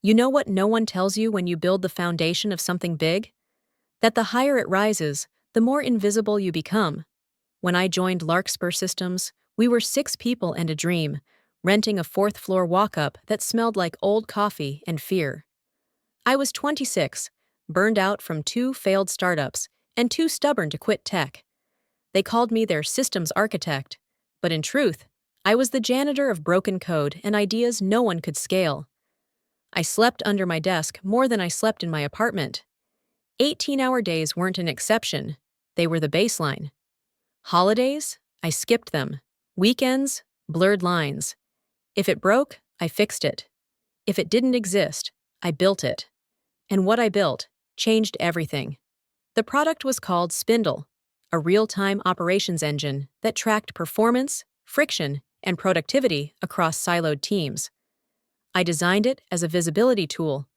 You know what no one tells you when you build the foundation of something big? That the higher it rises, the more invisible you become. When I joined Larkspur Systems, we were 6 people and a dream, renting a 4th-floor walk-up that smelled like old coffee and fear. I was 26, burned out from 2 failed startups, and too stubborn to quit tech. They called me their systems architect, but in truth, I was the janitor of broken code and ideas no one could scale. I slept under my desk more than I slept in my apartment. 18-hour days weren't an exception, they were the baseline. Holidays? I skipped them. Weekends? Blurred lines. If it broke, I fixed it. If it didn't exist, I built it. And what I built changed everything. The product was called Spindle, a real-time operations engine that tracked performance, friction, and productivity across siloed teams. I designed it as a visibility tool.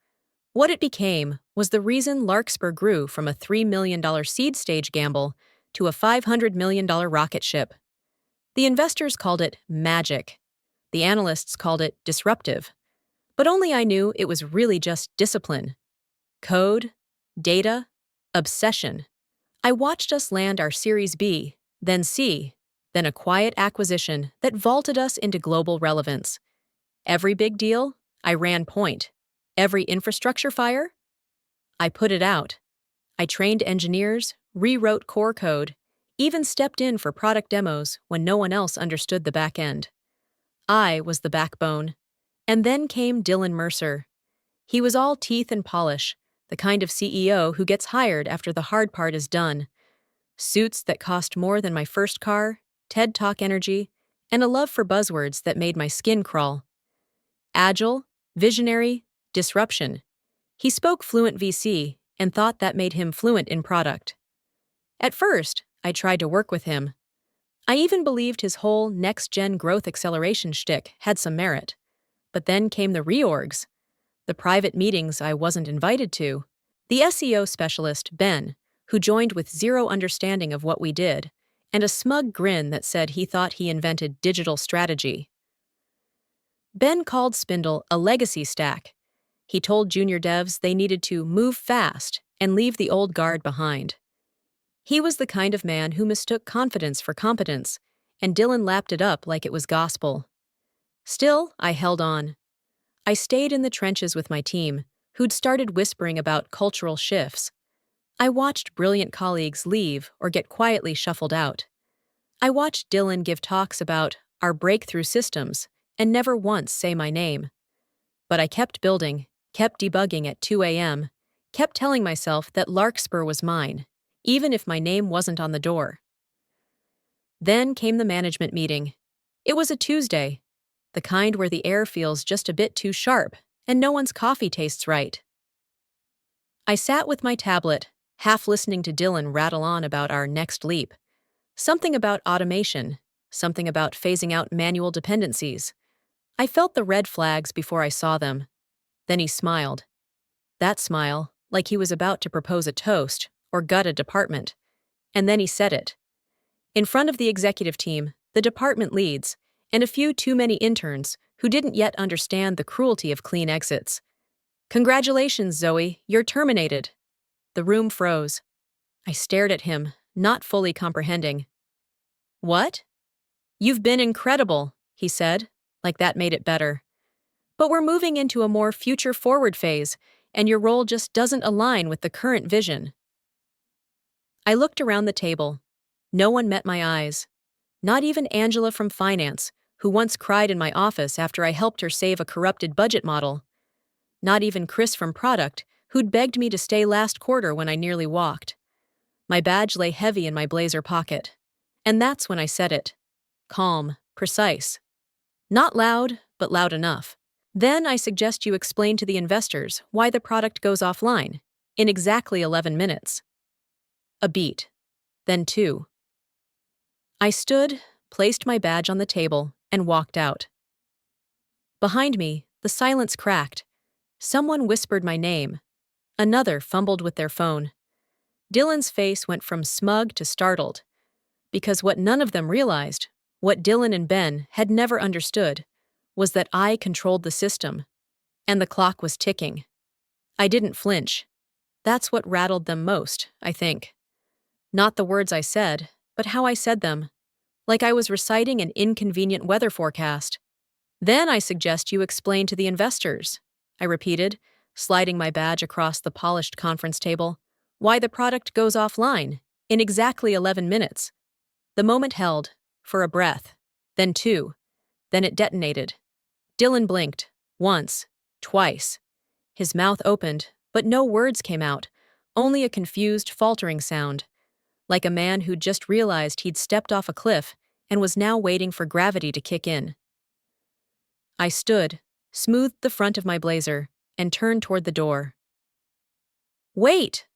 What it became was the reason Larkspur grew from a $3 million seed stage gamble to a $500 million rocket ship. The investors called it magic. The analysts called it disruptive. But only I knew it was really just discipline. Code, data, obsession. I watched us land our Series B, then C, then a quiet acquisition that vaulted us into global relevance. Every big deal, I ran point. Every infrastructure fire, I put it out. I trained engineers, rewrote core code, even stepped in for product demos when no one else understood the back end. I was the backbone. And then came Dylan Mercer. He was all teeth and polish, the kind of CEO who gets hired after the hard part is done. Suits that cost more than my first car, TED Talk energy, and a love for buzzwords that made my skin crawl. Agile, visionary, disruption. He spoke fluent VC and thought that made him fluent in product. At first, I tried to work with him. I even believed his whole next-gen growth acceleration shtick had some merit. But then came the reorgs, the private meetings I wasn't invited to, the SEO specialist, Ben, who joined with zero understanding of what we did, and a smug grin that said he thought he invented digital strategy. Ben called Spindle a legacy stack. He told junior devs they needed to move fast and leave the old guard behind. He was the kind of man who mistook confidence for competence, and Dylan lapped it up like it was gospel. Still, I held on. I stayed in the trenches with my team, who'd started whispering about cultural shifts. I watched brilliant colleagues leave or get quietly shuffled out. I watched Dylan give talks about our breakthrough systems and never once say my name. But I kept building, kept debugging at 2 a.m., kept telling myself that Larkspur was mine, even if my name wasn't on the door. Then came the management meeting. It was a Tuesday, the kind where the air feels just a bit too sharp and no one's coffee tastes right. I sat with my tablet, half listening to Dylan rattle on about our next leap. Something about automation, something about phasing out manual dependencies. I felt the red flags before I saw them. Then he smiled. That smile, like he was about to propose a toast or gut a department. And then he said it. In front of the executive team, the department leads, and a few too many interns who didn't yet understand the cruelty of clean exits. "Congratulations, Zoe, you're terminated." The room froze. I stared at him, not fully comprehending. "What?" "You've been incredible," he said, like that made it better. "But we're moving into a more future-forward phase, and your role just doesn't align with the current vision." I looked around the table. No one met my eyes. Not even Angela from finance, who once cried in my office after I helped her save a corrupted budget model. Not even Chris from product, who'd begged me to stay last quarter when I nearly walked. My badge lay heavy in my blazer pocket. And that's when I said it. Calm, precise. Not loud, but loud enough. "Then I suggest you explain to the investors why the product goes offline, in exactly 11 minutes. A beat. Then 2. I stood, placed my badge on the table, and walked out. Behind me, the silence cracked. Someone whispered my name. Another fumbled with their phone. Dylan's face went from smug to startled. Because what none of them realized, what Dylan and Ben had never understood, was that I controlled the system. And the clock was ticking. I didn't flinch. That's what rattled them most, I think. Not the words I said, but how I said them, like I was reciting an inconvenient weather forecast. Then I suggest you explain to the investors, I repeated, sliding my badge across the polished conference table, why the product goes offline in exactly 11 minutes. The moment held, for a breath, then two, then it detonated. Dylan blinked, once, twice. His mouth opened, but no words came out, only a confused, faltering sound, like a man who'd just realized he'd stepped off a cliff and was now waiting for gravity to kick in. I stood, smoothed the front of my blazer, and turned toward the door. "Wait,"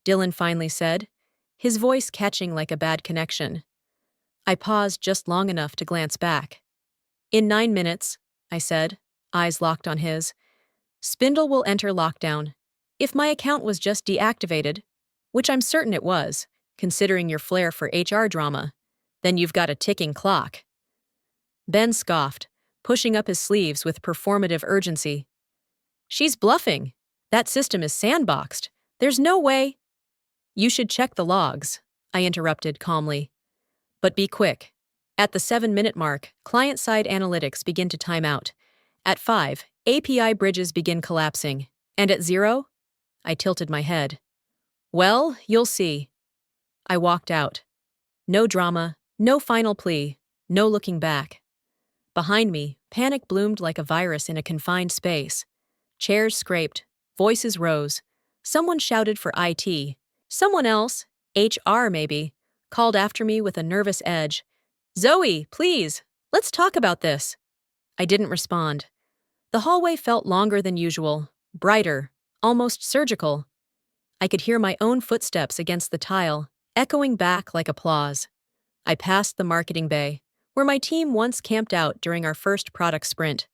Dylan finally said, his voice catching like a bad connection. I paused just long enough to glance back. "In 9 minutes," I said, eyes locked on his, "Spindle will enter lockdown. If my account was just deactivated, which I'm certain it was, considering your flair for HR drama, then you've got a ticking clock." Ben scoffed, pushing up his sleeves with performative urgency. "She's bluffing. That system is sandboxed. There's no way." "You should check the logs," I interrupted calmly. "But be quick. At the 7-minute mark, client-side analytics begin to time out. At 5, API bridges begin collapsing. And at 0? I tilted my head. "Well, you'll see." I walked out. No drama, no final plea, no looking back. Behind me, panic bloomed like a virus in a confined space. Chairs scraped, voices rose. Someone shouted for IT. Someone else, HR maybe, called after me with a nervous edge. "Zoe, please, let's talk about this." I didn't respond. The hallway felt longer than usual, brighter, almost surgical. I could hear my own footsteps against the tile, echoing back like applause. I passed the marketing bay, where my team once camped out during our first product sprint.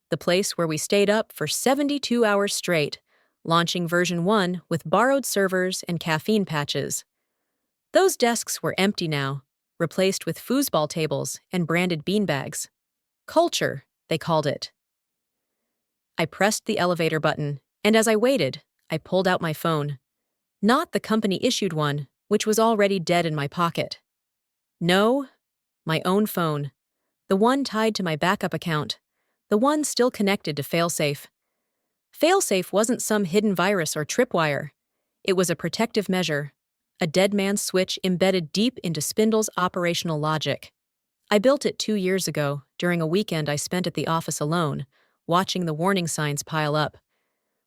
The place where we stayed up for 72 hours straight, launching version 1 with borrowed servers and caffeine patches. Those desks were empty now, replaced with foosball tables and branded beanbags. Culture, they called it. I pressed the elevator button, and as I waited, I pulled out my phone. Not the company-issued one, which was already dead in my pocket. No, my own phone. The one tied to my backup account. The one still connected to Failsafe. Failsafe wasn't some hidden virus or tripwire. It was a protective measure, a dead man's switch embedded deep into Spindle's operational logic. I built it 2 years ago, during a weekend I spent at the office alone, watching the warning signs pile up.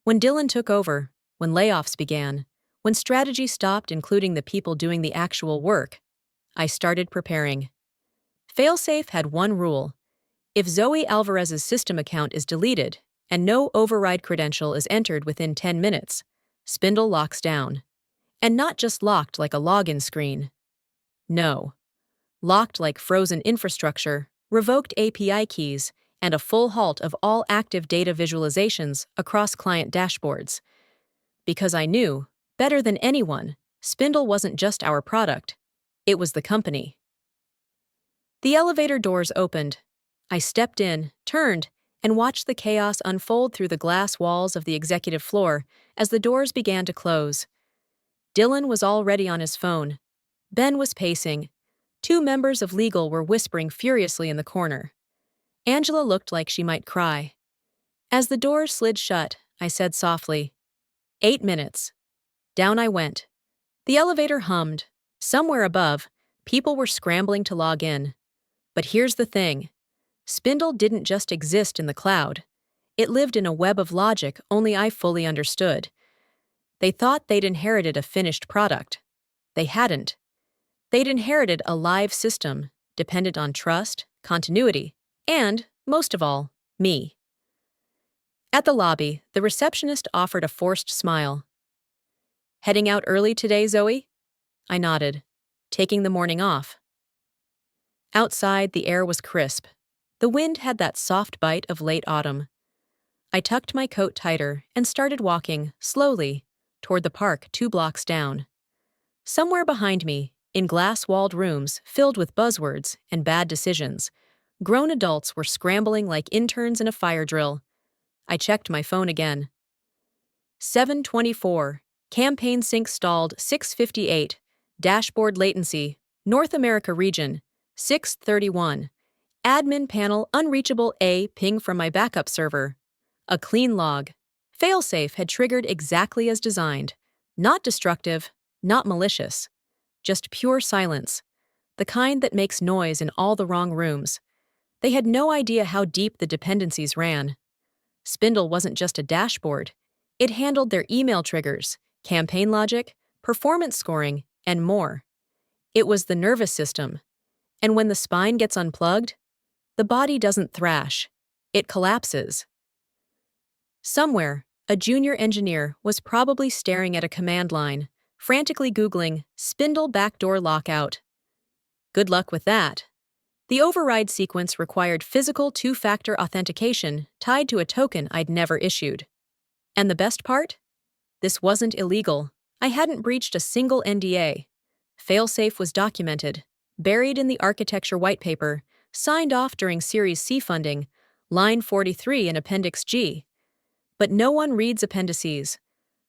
When Dylan took over, when layoffs began, when strategy stopped including the people doing the actual work, I started preparing. Failsafe had one rule. If Zoe Alvarez's system account is deleted and no override credential is entered within 10 minutes, Spindle locks down. And not just locked like a login screen. No. Locked like frozen infrastructure, revoked API keys, and a full halt of all active data visualizations across client dashboards. Because I knew, better than anyone, Spindle wasn't just our product. It was the company. The elevator doors opened. I stepped in, turned, and watched the chaos unfold through the glass walls of the executive floor as the doors began to close. Dylan was already on his phone. Ben was pacing. 2 members of legal were whispering furiously in the corner. Angela looked like she might cry. As the doors slid shut, I said softly, 8 minutes. Down I went. The elevator hummed. Somewhere above, people were scrambling to log in. But here's the thing. Spindle didn't just exist in the cloud. It lived in a web of logic only I fully understood. They thought they'd inherited a finished product. They hadn't. They'd inherited a live system, dependent on trust, continuity, and, most of all, me. At the lobby, the receptionist offered a forced smile. "Heading out early today, Zoe?" I nodded, taking the morning off. Outside, the air was crisp. The wind had that soft bite of late autumn. I tucked my coat tighter and started walking, slowly, toward the park 2 blocks down. Somewhere behind me, in glass-walled rooms filled with buzzwords and bad decisions, grown adults were scrambling like interns in a fire drill. I checked my phone again. 7:24. Campaign sync stalled 6:58. Dashboard latency. North America region. 6:31. Admin panel unreachable A ping from my backup server. A clean log. Failsafe had triggered exactly as designed. Not destructive, not malicious. Just pure silence. The kind that makes noise in all the wrong rooms. They had no idea how deep the dependencies ran. Spindle wasn't just a dashboard. It handled their email triggers, campaign logic, performance scoring, and more. It was the nervous system. And when the spine gets unplugged, the body doesn't thrash. It collapses. Somewhere, a junior engineer was probably staring at a command line, frantically Googling Spindle backdoor lockout. Good luck with that. The override sequence required physical two-factor authentication tied to a token I'd never issued. And the best part? This wasn't illegal. I hadn't breached a single NDA. Failsafe was documented, buried in the architecture white paper, signed off during Series C funding, line 43 in Appendix G. But no one reads appendices.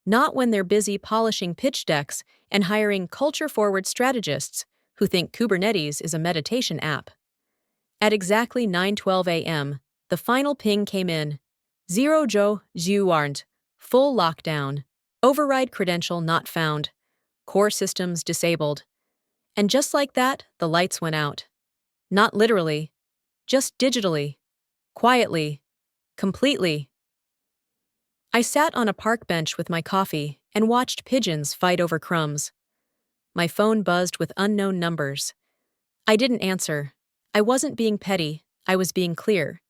Not when they're busy polishing pitch decks and hiring culture-forward strategists who think Kubernetes is a meditation app. At exactly 9:12 a.m., the final ping came in. 0 Joe, you aren't. Full lockdown. Override credential not found. Core systems disabled. And just like that, the lights went out. Not literally. Just digitally. Quietly. Completely. I sat on a park bench with my coffee and watched pigeons fight over crumbs. My phone buzzed with unknown numbers. I didn't answer. I wasn't being petty, I was being clear.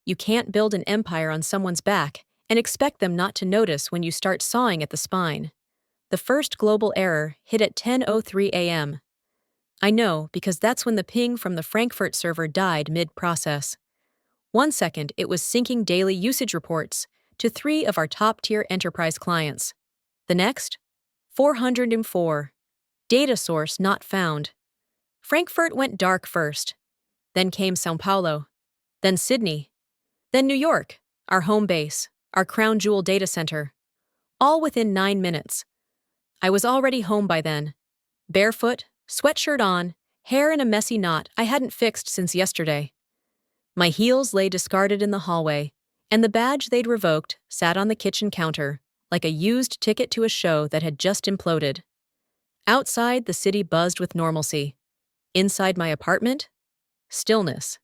You can't build an empire on someone's back and expect them not to notice when you start sawing at the spine. The first global error hit at 10:03 a.m. I know because that's when the ping from the Frankfurt server died mid-process. 1 second it was syncing daily usage reports to 3 of our top-tier enterprise clients. The next? 404. Data source not found. Frankfurt went dark first. Then came São Paulo. Then Sydney. Then New York, our home base, our crown jewel data center. All within 9 minutes. I was already home by then. Barefoot, sweatshirt on, hair in a messy knot I hadn't fixed since yesterday. My heels lay discarded in the hallway, and the badge they'd revoked sat on the kitchen counter, like a used ticket to a show that had just imploded. Outside, the city buzzed with normalcy. Inside my apartment? Stillness.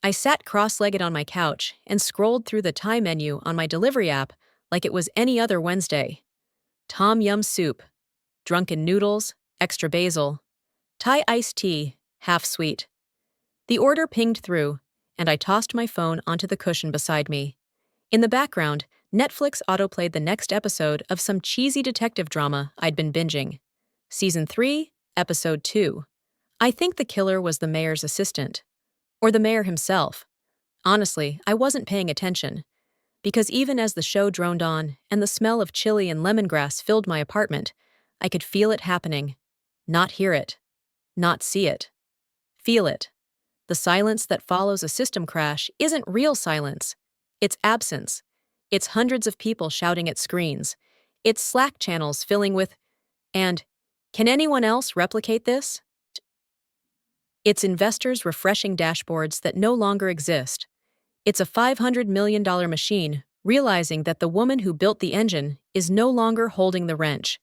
I sat cross-legged on my couch and scrolled through the Thai menu on my delivery app like it was any other Wednesday. Tom yum soup, drunken noodles, extra basil, Thai iced tea, half sweet. The order pinged through, and I tossed my phone onto the cushion beside me. In the background, Netflix autoplayed the next episode of some cheesy detective drama I'd been binging. Season 3, Episode 2. I think the killer was the mayor's assistant. Or the mayor himself. Honestly, I wasn't paying attention. Because even as the show droned on and the smell of chili and lemongrass filled my apartment, I could feel it happening. Not hear it. Not see it. Feel it. The silence that follows a system crash isn't real silence. It's absence. It's hundreds of people shouting at screens. It's Slack channels filling with, and, can anyone else replicate this? It's investors refreshing dashboards that no longer exist. It's a $500 million machine realizing that the woman who built the engine is no longer holding the wrench.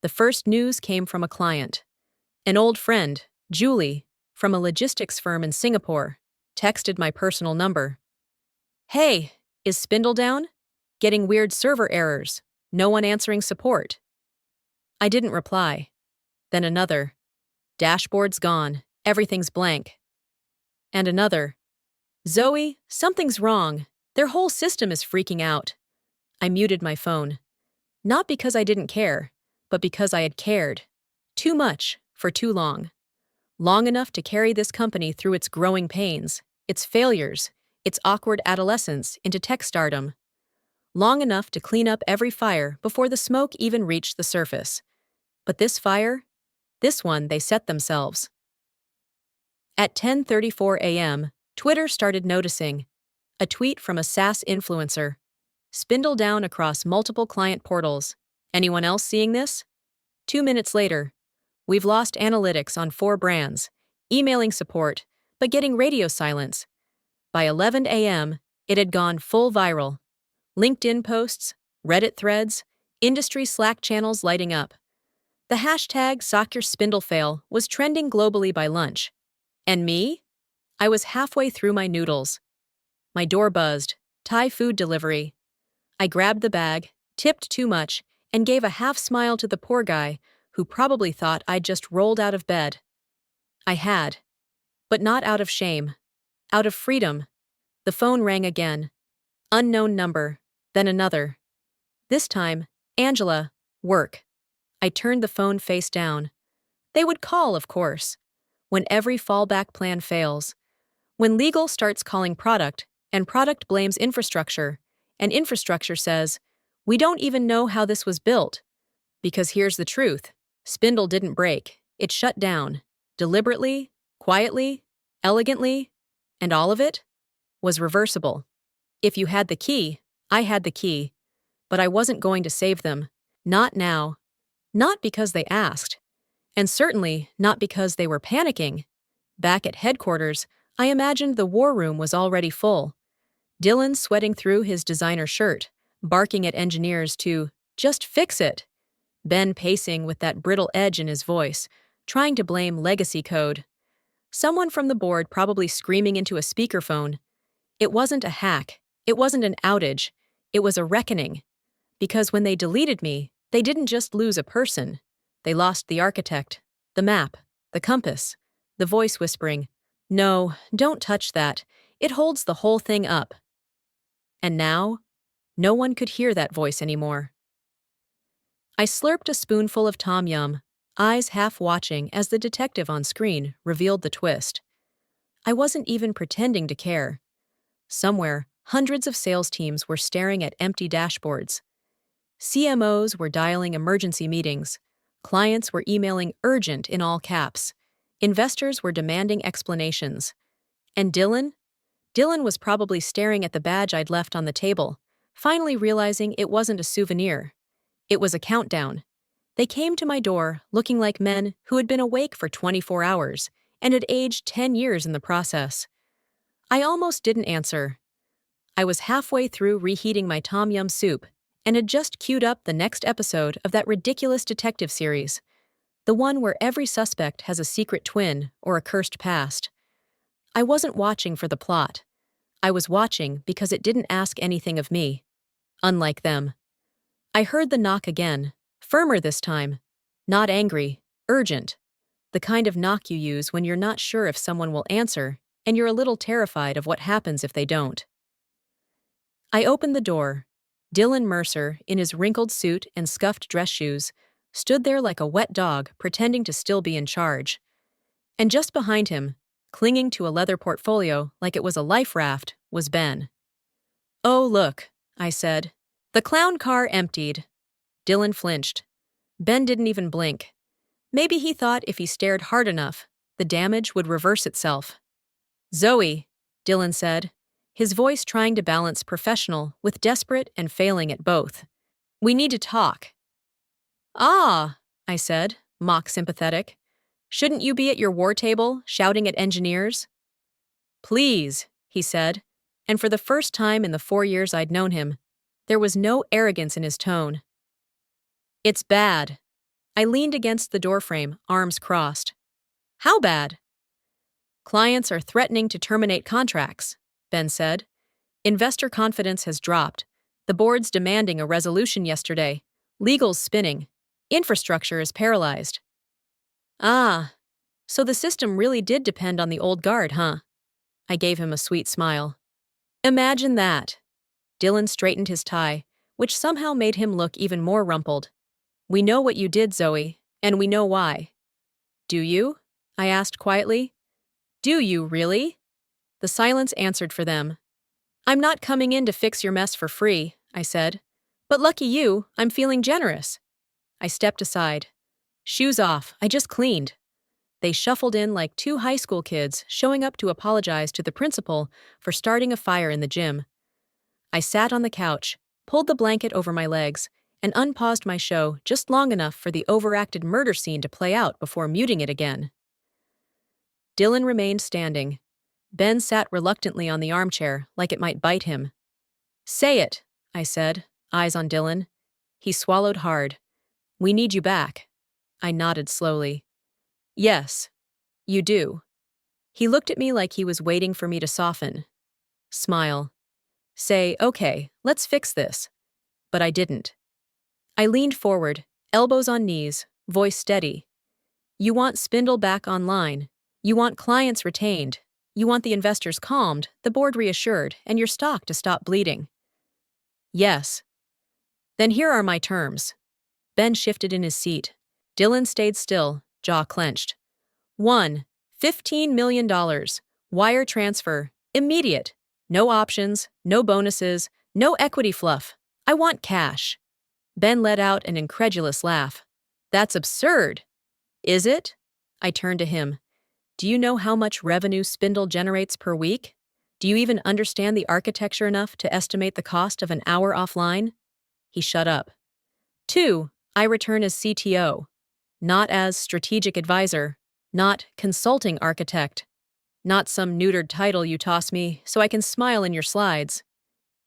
The first news came from a client. An old friend, Julie, from a logistics firm in Singapore, texted my personal number. Hey, is Spindle down? Getting weird server errors. No one answering support. I didn't reply. Then another. Dashboard's gone. Everything's blank. And another. Zoe, something's wrong. Their whole system is freaking out. I muted my phone. Not because I didn't care, but because I had cared. Too much, for too long. Long enough to carry this company through its growing pains, its failures, its awkward adolescence into tech stardom. Long enough to clean up every fire before the smoke even reached the surface. But this fire? This one they set themselves. At 10:34 a.m., Twitter started noticing. A tweet from a SaaS influencer. Spindle down across multiple client portals. Anyone else seeing this? 2 minutes later, we've lost analytics on 4 brands, emailing support, but getting radio silence. By 11 a.m., it had gone full viral. LinkedIn posts, Reddit threads, industry Slack channels lighting up. The hashtag #SockYourSpindleFail was trending globally by lunch. And me? I was halfway through my noodles. My door buzzed. Thai food delivery. I grabbed the bag, tipped too much, and gave a half smile to the poor guy who probably thought I'd just rolled out of bed. I had. But not out of shame. Out of freedom. The phone rang again. Unknown number. Then another. This time, Angela, work. I turned the phone face down. They would call, of course. When every fallback plan fails. When legal starts calling product, and product blames infrastructure, and infrastructure says, we don't even know how this was built. Because here's the truth. Spindle didn't break. It shut down. Deliberately, quietly, elegantly, and all of it was reversible. If you had the key, I had the key. But I wasn't going to save them. Not now. Not because they asked. And certainly not because they were panicking. Back at headquarters, I imagined the war room was already full. Dylan sweating through his designer shirt, barking at engineers to just fix it. Ben pacing with that brittle edge in his voice, trying to blame legacy code. Someone from the board probably screaming into a speakerphone. It wasn't a hack. It wasn't an outage. It was a reckoning. Because when they deleted me, they didn't just lose a person. They lost the architect, the map, the compass, the voice whispering, no, don't touch that. It holds the whole thing up. And now, no one could hear that voice anymore. I slurped a spoonful of tom yum, eyes half watching as the detective on screen revealed the twist. I wasn't even pretending to care. Somewhere, hundreds of sales teams were staring at empty dashboards. CMOs were dialing emergency meetings. Clients were emailing urgent in all caps. Investors were demanding explanations. And Dylan? Dylan was probably staring at the badge I'd left on the table, finally realizing it wasn't a souvenir. It was a countdown. They came to my door looking like men who had been awake for 24 hours and had aged 10 years in the process. I almost didn't answer. I was halfway through reheating my tom yum soup and had just queued up the next episode of that ridiculous detective series, the one where every suspect has a secret twin or a cursed past. I wasn't watching for the plot. I was watching because it didn't ask anything of me. Unlike them. I heard the knock again, firmer this time. Not angry, urgent. The kind of knock you use when you're not sure if someone will answer and you're a little terrified of what happens if they don't. I opened the door. Dylan Mercer, in his wrinkled suit and scuffed dress shoes, stood there like a wet dog pretending to still be in charge. And just behind him, clinging to a leather portfolio like it was a life raft, was Ben. Oh, look, I said. The clown car emptied. Dylan flinched. Ben didn't even blink. Maybe he thought if he stared hard enough, the damage would reverse itself. Zoe, Dylan said, his voice trying to balance professional with desperate and failing at both. We need to talk. Ah, I said, mock sympathetic. Shouldn't you be at your war table, shouting at engineers? Please, he said, and for the first time in the 4 years I'd known him, there was no arrogance in his tone. It's bad. I leaned against the doorframe, arms crossed. How bad? Clients are threatening to terminate contracts, Ben said. Investor confidence has dropped. The board's demanding a resolution yesterday. Legal's spinning. Infrastructure is paralyzed. Ah, so the system really did depend on the old guard, huh? I gave him a sweet smile. Imagine that. Dylan straightened his tie, which somehow made him look even more rumpled. We know what you did, Zoe, and we know why. Do you? I asked quietly. Do you, really? The silence answered for them. I'm not coming in to fix your mess for free, I said. But lucky you, I'm feeling generous. I stepped aside. Shoes off, I just cleaned. They shuffled in like 2 high school kids showing up to apologize to the principal for starting a fire in the gym. I sat on the couch, pulled the blanket over my legs, and unpaused my show just long enough for the overacted murder scene to play out before muting it again. Dylan remained standing. Ben sat reluctantly on the armchair, like it might bite him. "Say it," I said, eyes on Dylan. He swallowed hard. "We need you back." I nodded slowly. "Yes, you do." He looked at me like he was waiting for me to soften. Smile. Say, "Okay, let's fix this." But I didn't. I leaned forward, elbows on knees, voice steady. "You want Spindle back online. You want clients retained. You want the investors calmed, the board reassured, and your stock to stop bleeding." "Yes." "Then here are my terms." Ben shifted in his seat. Dylan stayed still, jaw clenched. 1. $15 million. Wire transfer. Immediate. No options, no bonuses, no equity fluff. I want cash. Ben let out an incredulous laugh. "That's absurd." "Is it?" I turned to him. "Do you know how much revenue Spindle generates per week? Do you even understand the architecture enough to estimate the cost of an hour offline?" He shut up. 2. I return as CTO. Not as strategic advisor. Not consulting architect. Not some neutered title you toss me so I can smile in your slides.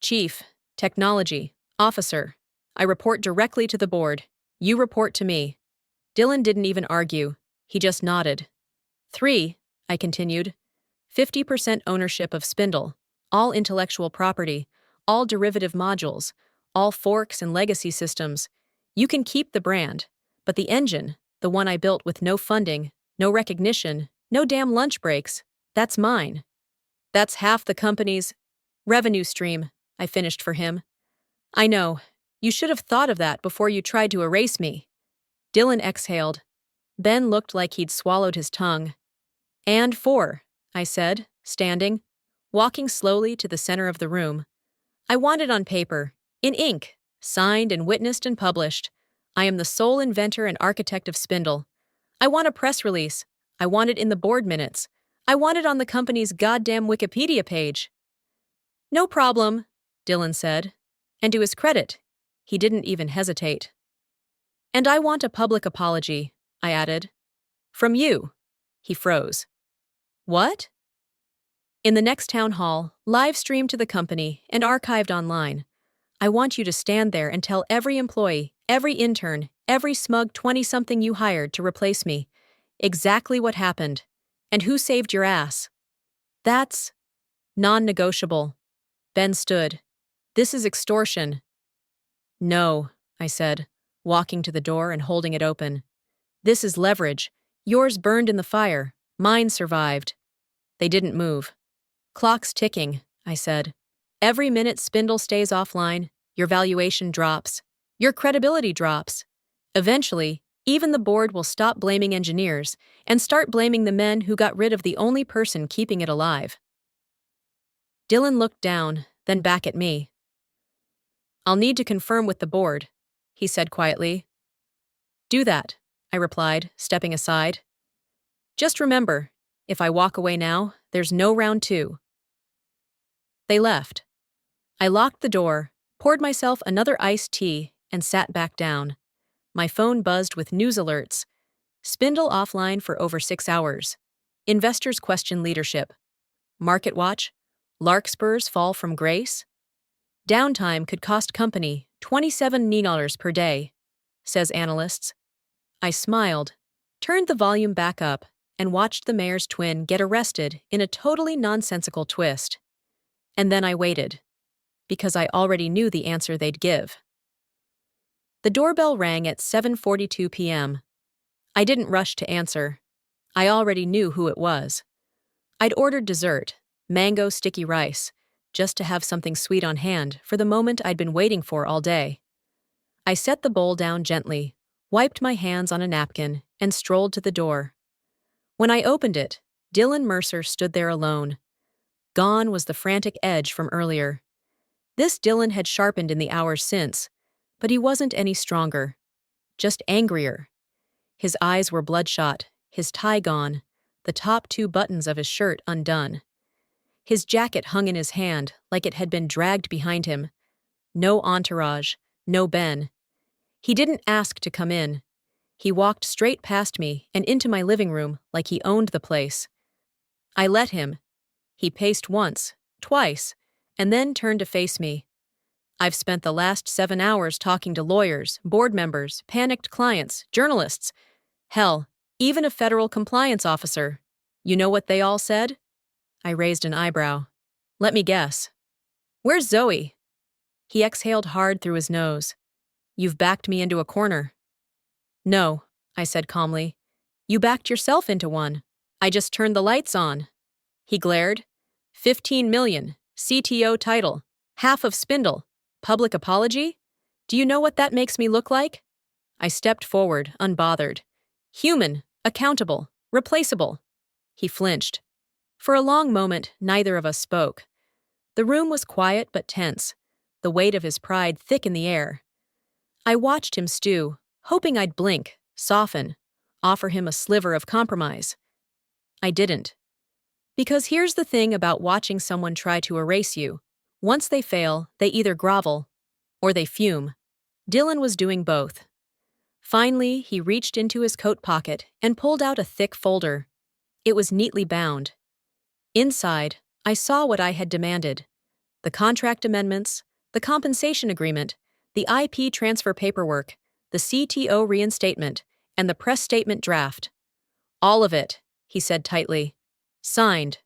Chief, Technology, Officer. I report directly to the board. You report to me. Dylan didn't even argue. He just nodded. 3, I continued. 50% ownership of Spindle. All intellectual property. All derivative modules. All forks and legacy systems. You can keep the brand. But the engine, the one I built with no funding, no recognition, no damn lunch breaks, that's mine. That's half the company's revenue stream, I finished for him. I know. You should have thought of that before you tried to erase me. Dylan exhaled. Ben looked like he'd swallowed his tongue. "And 4, I said, standing, walking slowly to the center of the room. "I want it on paper, in ink, signed and witnessed and published. I am the sole inventor and architect of Spindle. I want a press release. I want it in the board minutes. I want it on the company's goddamn Wikipedia page." "No problem," Dylan said. And to his credit, he didn't even hesitate. "And I want a public apology," I added. "From you." He froze. "What?" "In the next town hall, live streamed to the company and archived online. I want you to stand there and tell every employee, every intern, every smug 20-something you hired to replace me, exactly what happened, and who saved your ass. That's non-negotiable." Ben stood. "This is extortion." "No," I said, walking to the door and holding it open. "This is leverage. Yours burned in the fire. Mine survived." They didn't move. "Clock's ticking," I said. "Every minute Spindle stays offline, your valuation drops. Your credibility drops. Eventually, even the board will stop blaming engineers and start blaming the men who got rid of the only person keeping it alive." Dylan looked down, then back at me. "I'll need to confirm with the board," he said quietly. "Do that," I replied, stepping aside. "Just remember, if I walk away now, there's no round 2. They left. I locked the door, poured myself another iced tea, and sat back down. My phone buzzed with news alerts. Spindle offline for over 6 hours. Investors question leadership. Market watch. Larkspurs fall from grace. Downtime could cost company $27 per day, says analysts. I smiled, turned the volume back up, and watched the mayor's twin get arrested in a totally nonsensical twist. And then I waited, because I already knew the answer they'd give. The doorbell rang at 7:42 p.m. I didn't rush to answer. I already knew who it was. I'd ordered dessert, mango sticky rice, just to have something sweet on hand for the moment I'd been waiting for all day. I set the bowl down gently, wiped my hands on a napkin, and strolled to the door. When I opened it, Dylan Mercer stood there alone. Gone was the frantic edge from earlier. This Dylan had sharpened in the hours since, but he wasn't any stronger, just angrier. His eyes were bloodshot, his tie gone, the top 2 buttons of his shirt undone. His jacket hung in his hand like it had been dragged behind him. No entourage, no Ben. He didn't ask to come in. He walked straight past me and into my living room like he owned the place. I let him. He paced once, twice, and then turned to face me. I've spent the last 7 hours talking to lawyers, board members, panicked clients, journalists. Hell, even a federal compliance officer. You know what they all said? I raised an eyebrow. Let me guess. Where's Zoe? He exhaled hard through his nose. You've backed me into a corner. No, I said calmly. You backed yourself into one. I just turned the lights on. He glared. 15 million, CTO title, half of Spindle, public apology? Do you know what that makes me look like? I stepped forward, unbothered. Human, accountable, replaceable. He flinched. For a long moment, neither of us spoke. The room was quiet but tense, the weight of his pride thick in the air. I watched him stew, hoping I'd blink, soften, offer him a sliver of compromise. I didn't. Because here's the thing about watching someone try to erase you. Once they fail, they either grovel or they fume. Dylan was doing both. Finally, he reached into his coat pocket and pulled out a thick folder. It was neatly bound. Inside, I saw what I had demanded. The contract amendments, the compensation agreement, the IP transfer paperwork, the CTO reinstatement, and the press statement draft. All of it, he said tightly. Signed.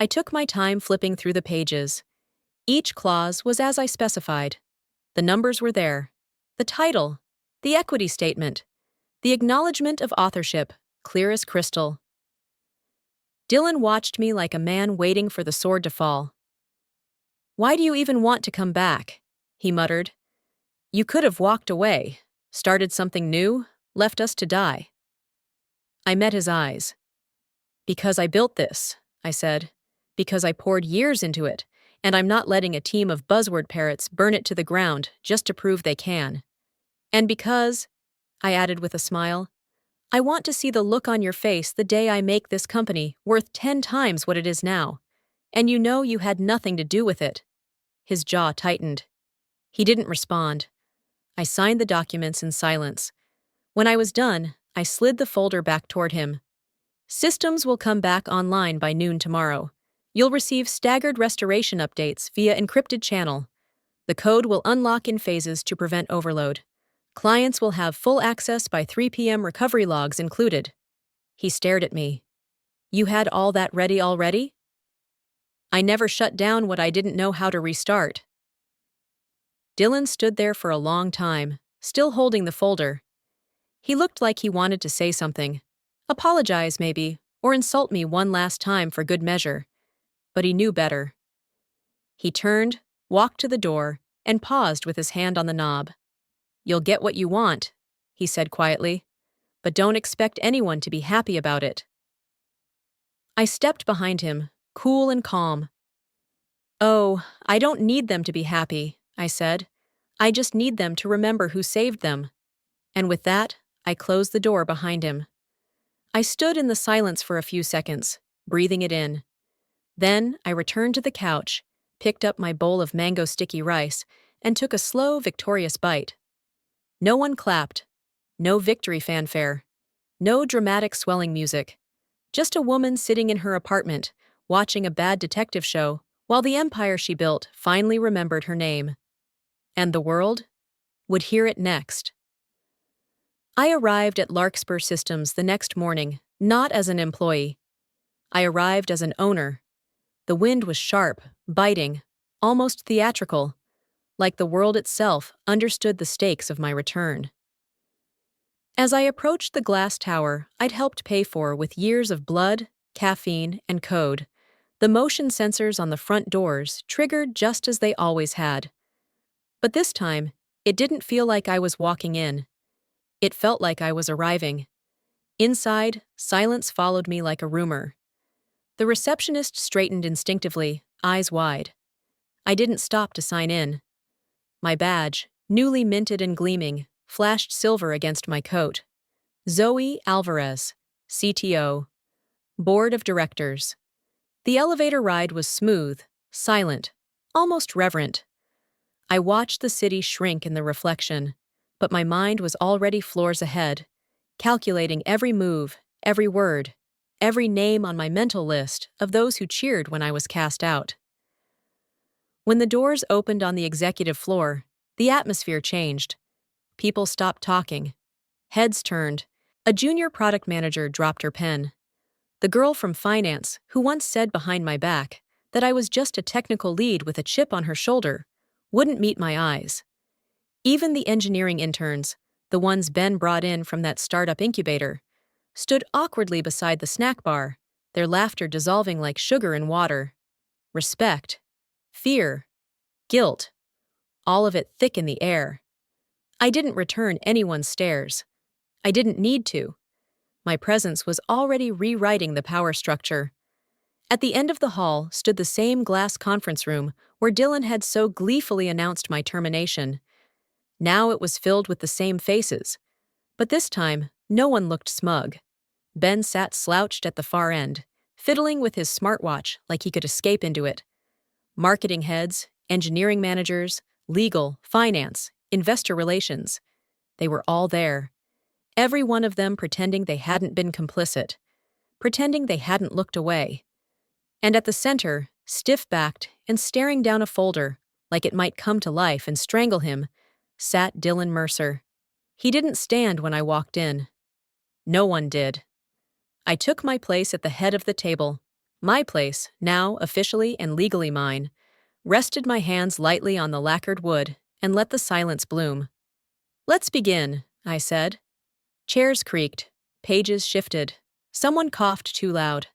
I took my time flipping through the pages. Each clause was as I specified. The numbers were there. The title, the equity statement, the acknowledgement of authorship, clear as crystal. Dylan watched me like a man waiting for the sword to fall. Why do you even want to come back? He muttered. You could have walked away, started something new, left us to die. I met his eyes. Because I built this, I said. Because I poured years into it, and I'm not letting a team of buzzword parrots burn it to the ground just to prove they can. And because, I added with a smile, I want to see the look on your face the day I make this company worth 10 times what it is now. And you know you had nothing to do with it. His jaw tightened. He didn't respond. I signed the documents in silence. When I was done, I slid the folder back toward him. Systems will come back online by noon tomorrow. You'll receive staggered restoration updates via encrypted channel. The code will unlock in phases to prevent overload. Clients will have full access by 3 p.m. recovery logs included. He stared at me. You had all that ready already? I never shut down what I didn't know how to restart. Dylan stood there for a long time, still holding the folder. He looked like he wanted to say something. Apologize, maybe, or insult me one last time for good measure. But he knew better. He turned, walked to the door, and paused with his hand on the knob. You'll get what you want, he said quietly, but don't expect anyone to be happy about it. I stepped behind him, cool and calm. Oh, I don't need them to be happy, I said. I just need them to remember who saved them. And with that, I closed the door behind him. I stood in the silence for a few seconds, breathing it in. Then I returned to the couch, picked up my bowl of mango sticky rice, and took a slow, victorious bite. No one clapped. No victory fanfare. No dramatic swelling music. Just a woman sitting in her apartment, watching a bad detective show, while the empire she built finally remembered her name. And the world would hear it next. I arrived at Larkspur Systems the next morning, not as an employee. I arrived as an owner. The wind was sharp, biting, almost theatrical, like the world itself understood the stakes of my return. As I approached the glass tower I'd helped pay for with years of blood, caffeine, and code, the motion sensors on the front doors triggered just as they always had. But this time, it didn't feel like I was walking in. It felt like I was arriving. Inside, silence followed me like a rumor. The receptionist straightened instinctively, eyes wide. I didn't stop to sign in. My badge, newly minted and gleaming, flashed silver against my coat. Zoe Alvarez, CTO. Board of Directors. The elevator ride was smooth, silent, almost reverent. I watched the city shrink in the reflection, but my mind was already floors ahead, calculating every move, every word, every name on my mental list of those who cheered when I was cast out. When the doors opened on the executive floor, the atmosphere changed. People stopped talking. Heads turned. A junior product manager dropped her pen. The girl from finance, who once said behind my back that I was just a technical lead with a chip on her shoulder, wouldn't meet my eyes. Even the engineering interns, the ones Ben brought in from that startup incubator, stood awkwardly beside the snack bar, their laughter dissolving like sugar in water. Respect, fear, guilt, all of it thick in the air. I didn't return anyone's stares. I didn't need to. My presence was already rewriting the power structure. At the end of the hall stood the same glass conference room where Dylan had so gleefully announced my termination. Now it was filled with the same faces. But this time, no one looked smug. Ben sat slouched at the far end, fiddling with his smartwatch like he could escape into it. Marketing heads, engineering managers, legal, finance, investor relations. They were all there. Every one of them pretending they hadn't been complicit, pretending they hadn't looked away. And at the center, stiff-backed and staring down a folder, like it might come to life and strangle him, sat Dylan Mercer. He didn't stand when I walked in. No one did. I took my place at the head of the table. My place, now officially and legally mine, rested my hands lightly on the lacquered wood and let the silence bloom. "Let's begin," I said. Chairs creaked, pages shifted. Someone coughed too loud.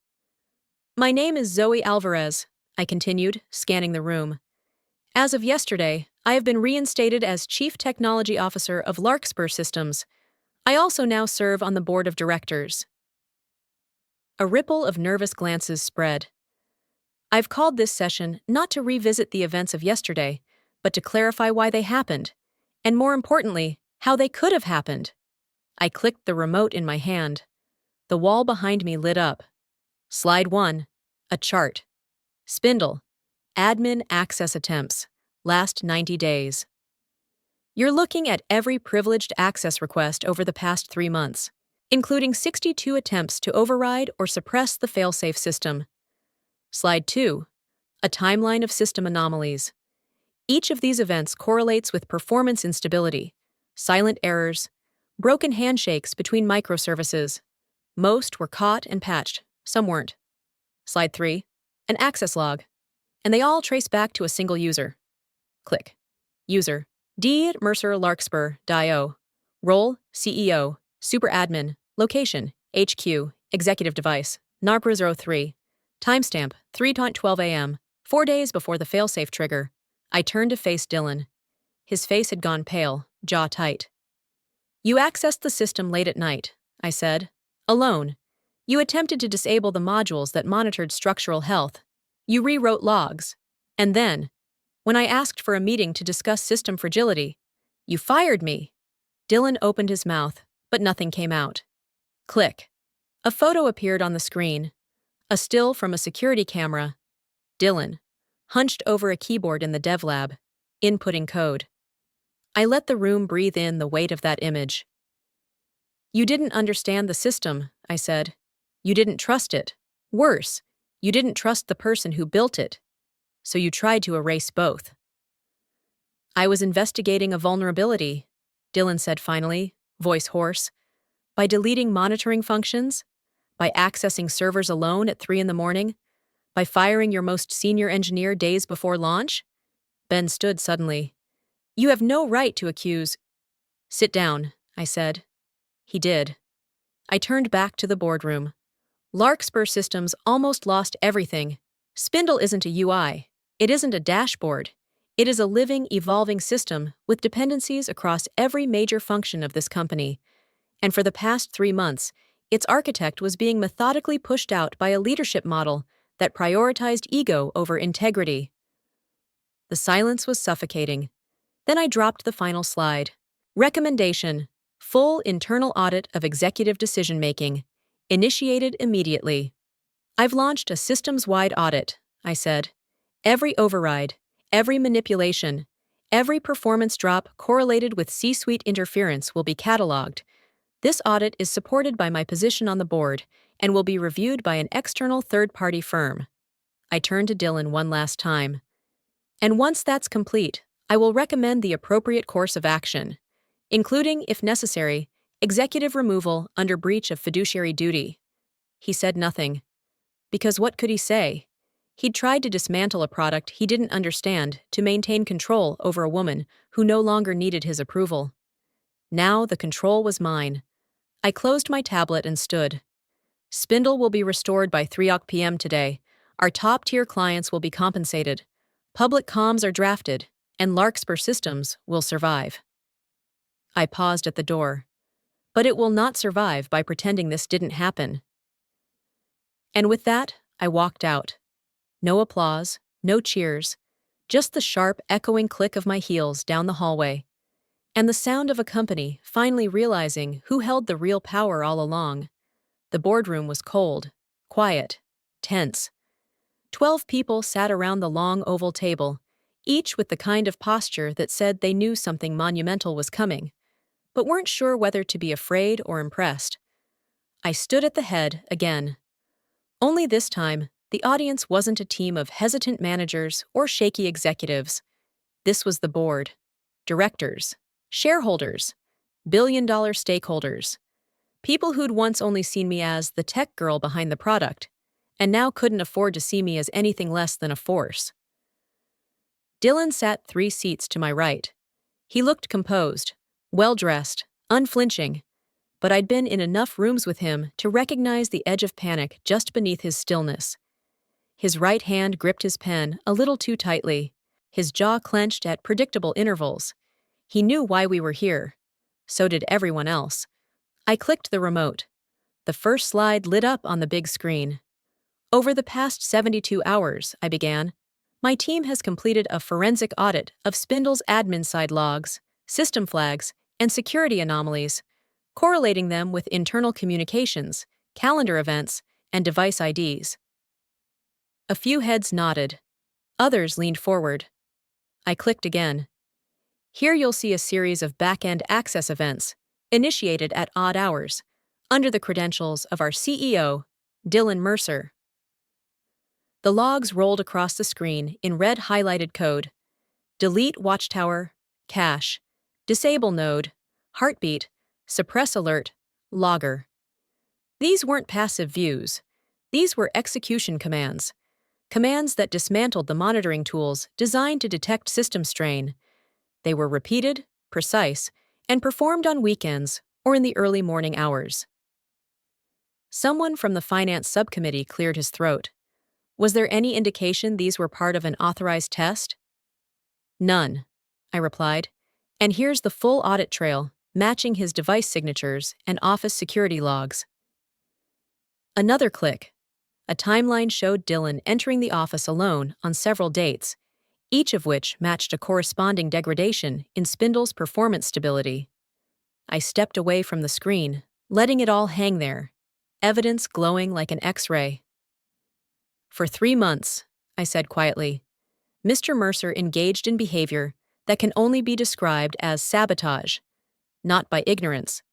"My name is Zoe Alvarez," I continued, scanning the room. "As of yesterday, I have been reinstated as Chief Technology Officer of Larkspur Systems. I also now serve on the board of directors." A ripple of nervous glances spread. I've called this session not to revisit the events of yesterday, but to clarify why they happened, and more importantly, how they could have happened. I clicked the remote in my hand. The wall behind me lit up. Slide 1. A chart. Spindle. Admin access attempts. Last 90 days. You're looking at every privileged access request over the past 3 months, including 62 attempts to override or suppress the failsafe system. Slide 2. A timeline of system anomalies. Each of these events correlates with performance instability, silent errors, broken handshakes between microservices. Most were caught and patched, some weren't. Slide 3. An access log. And they all trace back to a single user. Click. User. D. Mercer Larkspur, DIO. Role, CEO. Superadmin. Location, HQ. Executive device, NARPR03. Timestamp, 3:12 a.m., 4 days before the failsafe trigger. I turned to face Dylan. His face had gone pale, jaw tight. "You accessed the system late at night," I said. "Alone. You attempted to disable the modules that monitored structural health. You rewrote logs. And then, when I asked for a meeting to discuss system fragility, you fired me." Dylan opened his mouth, but nothing came out. Click. A photo appeared on the screen. A still from a security camera. Dylan, hunched over a keyboard in the dev lab, inputting code. I let the room breathe in the weight of that image. "You didn't understand the system," I said. "You didn't trust it. Worse, you didn't trust the person who built it. So you tried to erase both." "I was investigating a vulnerability," Dylan said finally, voice hoarse. "By deleting monitoring functions? By accessing servers alone at 3 a.m? By firing your most senior engineer days before launch?" Ben stood suddenly. "You have no right to accuse—" "Sit down," I said. He did. I turned back to the boardroom. Larkspur Systems almost lost everything. Spindle isn't a UI. It isn't a dashboard. It is a living, evolving system with dependencies across every major function of this company. And for the past 3 months, its architect was being methodically pushed out by a leadership model that prioritized ego over integrity. The silence was suffocating. Then I dropped the final slide. Recommendation: full internal audit of executive decision-making. Initiated immediately. "I've launched a systems-wide audit," I said. "Every override, every manipulation, Every performance drop correlated with C-suite interference will be cataloged. This audit is supported by my position on the board and will be reviewed by an external third-party firm. I turned to Dylan one last time. And once that's complete, I will recommend the appropriate course of action, including, if necessary, executive removal under breach of fiduciary duty. He said nothing. Because what could he say? He'd tried to dismantle a product he didn't understand to maintain control over a woman who no longer needed his approval. Now the control was mine. I closed my tablet and stood. Spindle will be restored by 3 p.m. today. Our top-tier clients will be compensated. Public comms are drafted, and Larkspur systems will survive. I paused at the door. But it will not survive by pretending this didn't happen. And with that, I walked out. No applause, no cheers, just the sharp, echoing click of my heels down the hallway, and the sound of a company finally realizing who held the real power all along. The boardroom was cold, quiet, tense. 12 people sat around the long oval table, each with the kind of posture that said they knew something monumental was coming, but weren't sure whether to be afraid or impressed. I stood at the head again. Only this time, the audience wasn't a team of hesitant managers or shaky executives. This was the board. Directors, shareholders, billion-dollar stakeholders. People who'd once only seen me as the tech girl behind the product, and now couldn't afford to see me as anything less than a force. Dylan sat 3 seats to my right. He looked composed, well-dressed, unflinching, but I'd been in enough rooms with him to recognize the edge of panic just beneath his stillness. His right hand gripped his pen a little too tightly, his jaw clenched at predictable intervals. He knew why we were here. So did everyone else. I clicked the remote. The first slide lit up on the big screen. Over the past 72 hours, I began, my team has completed a forensic audit of Spindle's admin side logs, system flags, and security anomalies, correlating them with internal communications, calendar events, and device IDs. A few heads nodded. Others leaned forward. I clicked again. Here you'll see a series of back-end access events, initiated at odd hours, under the credentials of our CEO, Dylan Mercer. The logs rolled across the screen in red highlighted code. Delete watchtower, cache, disable node, heartbeat, suppress alert, logger. These weren't passive views. These were execution commands. Commands that dismantled the monitoring tools designed to detect system strain. They were repeated, precise, and performed on weekends or in the early morning hours. Someone from the finance subcommittee cleared his throat. Was there any indication these were part of an authorized test? None, I replied. And here's the full audit trail, matching his device signatures and office security logs. Another click. A timeline showed Dylan entering the office alone on several dates, each of which matched a corresponding degradation in Spindle's performance stability. I stepped away from the screen, letting it all hang there, evidence glowing like an X-ray. For 3 months, I said quietly, Mr. Mercer engaged in behavior that can only be described as sabotage, not by ignorance,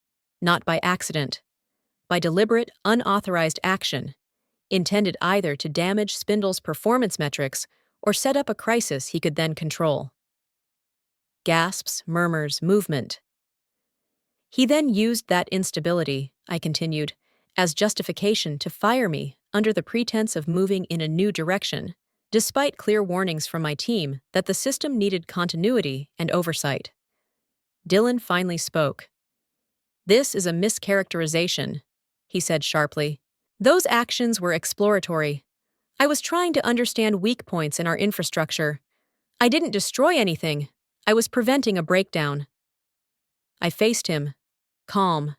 not by accident, by deliberate, unauthorized action, intended either to damage Spindle's performance metrics or set up a crisis he could then control. Gasps, murmurs, movement. He then used that instability, I continued, as justification to fire me under the pretense of moving in a new direction, despite clear warnings from my team that the system needed continuity and oversight. Dylan finally spoke. This is a mischaracterization, he said sharply. Those actions were exploratory. I was trying to understand weak points in our infrastructure. I didn't destroy anything. I was preventing a breakdown. I faced him, calm,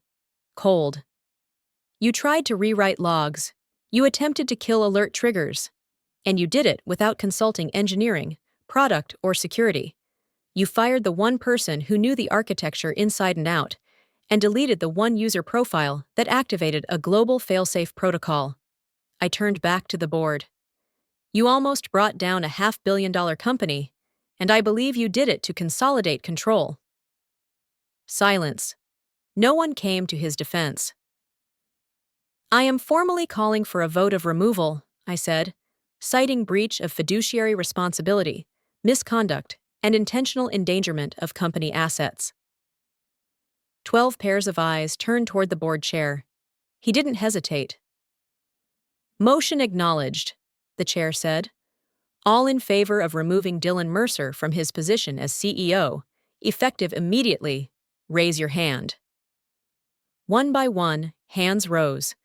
cold. You tried to rewrite logs. You attempted to kill alert triggers. And you did it without consulting engineering, product, or security. You fired the one person who knew the architecture inside and out, and deleted the one user profile that activated a global failsafe protocol. I turned back to the board. You almost brought down a $500 million company, and I believe you did it to consolidate control. Silence. No one came to his defense. I am formally calling for a vote of removal, I said, citing breach of fiduciary responsibility, misconduct, and intentional endangerment of company assets. 12 pairs of eyes turned toward the board chair. He didn't hesitate. Motion acknowledged, the chair said. All in favor of removing Dylan Mercer from his position as CEO, effective immediately, raise your hand. One by one, hands rose.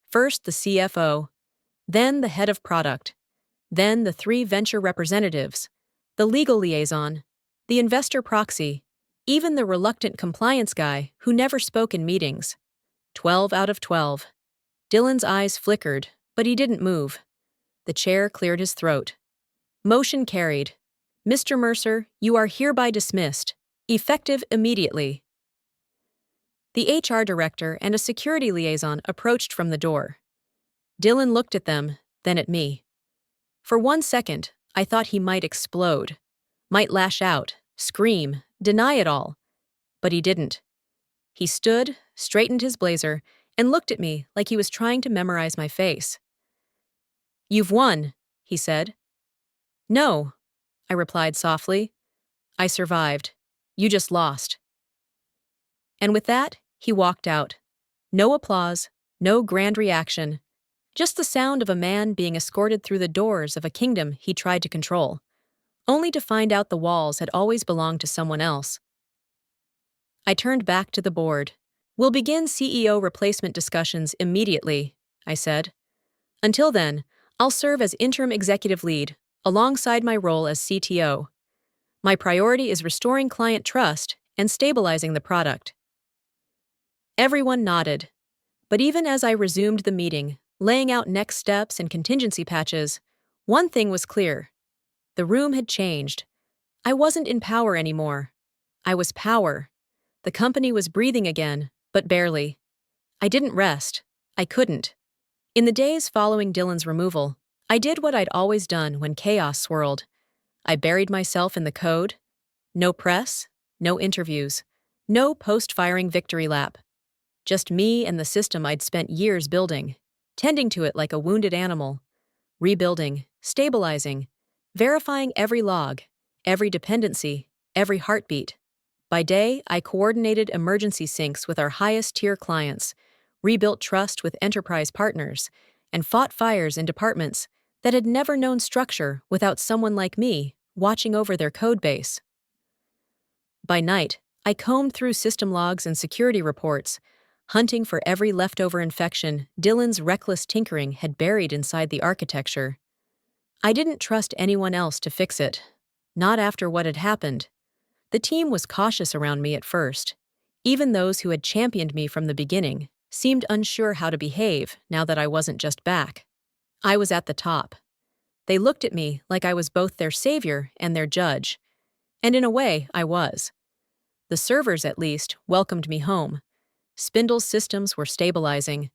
First the CFO, then the head of product, then the 3 venture representatives, the legal liaison, the investor proxy, even the reluctant compliance guy who never spoke in meetings. 12 out of 12. Dylan's eyes flickered, but he didn't move. The chair cleared his throat. Motion carried. Mr. Mercer, you are hereby dismissed, effective immediately. The HR director and a security liaison approached from the door. Dylan looked at them, then at me. For 1 second, I thought he might explode, might lash out, scream, deny it all. But he didn't. He stood, straightened his blazer, and looked at me like he was trying to memorize my face. You've won, he said. No, I replied softly. I survived. You just lost. And with that, he walked out. No applause, no grand reaction, just the sound of a man being escorted through the doors of a kingdom he tried to control, only to find out the walls had always belonged to someone else. I turned back to the board. We'll begin CEO replacement discussions immediately, I said. Until then, I'll serve as interim executive lead, alongside my role as CTO. My priority is restoring client trust and stabilizing the product. Everyone nodded. But even as I resumed the meeting, laying out next steps and contingency patches, one thing was clear. The room had changed. I wasn't in power anymore. I was power. The company was breathing again, but barely. I didn't rest. I couldn't. In the days following Dylan's removal, I did what I'd always done when chaos swirled. I buried myself in the code. No press, no interviews, no post-firing victory lap. Just me and the system I'd spent years building, tending to it like a wounded animal, rebuilding, stabilizing, verifying every log, every dependency, every heartbeat. By day, I coordinated emergency syncs with our highest-tier clients, rebuilt trust with enterprise partners, and fought fires in departments that had never known structure without someone like me watching over their codebase. By night, I combed through system logs and security reports, hunting for every leftover infection Dylan's reckless tinkering had buried inside the architecture. I didn't trust anyone else to fix it, not after what had happened. The team was cautious around me at first. Even those who had championed me from the beginning seemed unsure how to behave now that I wasn't just back. I was at the top. They looked at me like I was both their savior and their judge. And in a way, I was. The servers, at least, welcomed me home. Spindle's systems were stabilizing.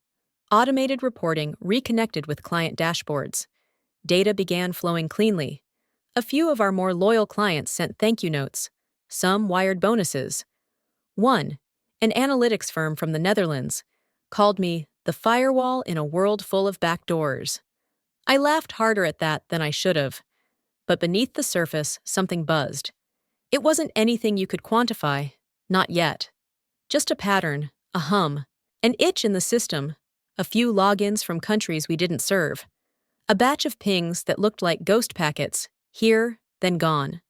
Automated reporting reconnected with client dashboards. Data began flowing cleanly. A few of our more loyal clients sent thank you notes. Some wired bonuses. One, an analytics firm from the Netherlands, called me the firewall in a world full of backdoors. I laughed harder at that than I should have. But beneath the surface, something buzzed. It wasn't anything you could quantify. Not yet. Just a pattern, a hum, an itch in the system, a few logins from countries we didn't serve. A batch of pings that looked like ghost packets, here, then gone.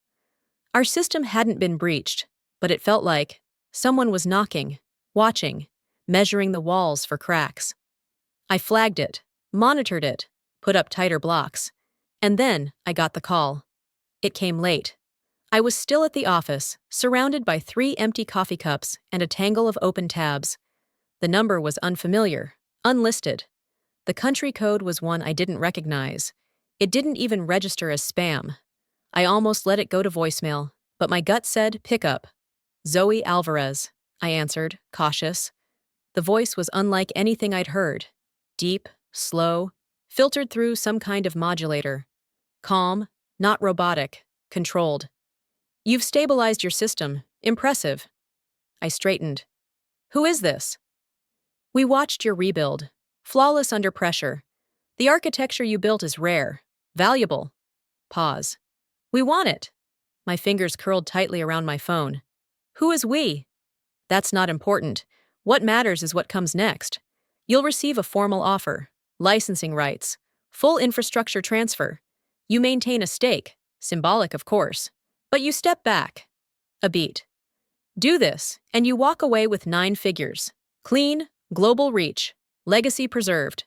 Our system hadn't been breached, but it felt like someone was knocking, watching, measuring the walls for cracks. I flagged it, monitored it, put up tighter blocks. And then I got the call. It came late. I was still at the office, surrounded by 3 empty coffee cups and a tangle of open tabs. The number was unfamiliar, unlisted. The country code was one I didn't recognize. It didn't even register as spam. I almost let it go to voicemail, but my gut said, pick up. Zoe Alvarez, I answered, cautious. The voice was unlike anything I'd heard. Deep, slow, filtered through some kind of modulator. Calm, not robotic, controlled. You've stabilized your system. Impressive. I straightened. Who is this? We watched your rebuild. Flawless under pressure. The architecture you built is rare. Valuable. Pause. We want it. My fingers curled tightly around my phone. Who is we? That's not important. What matters is what comes next. You'll receive a formal offer, licensing rights, full infrastructure transfer. You maintain a stake, symbolic of course, but you step back. A beat. Do this, and you walk away with 9 figures. Clean, global reach, legacy preserved.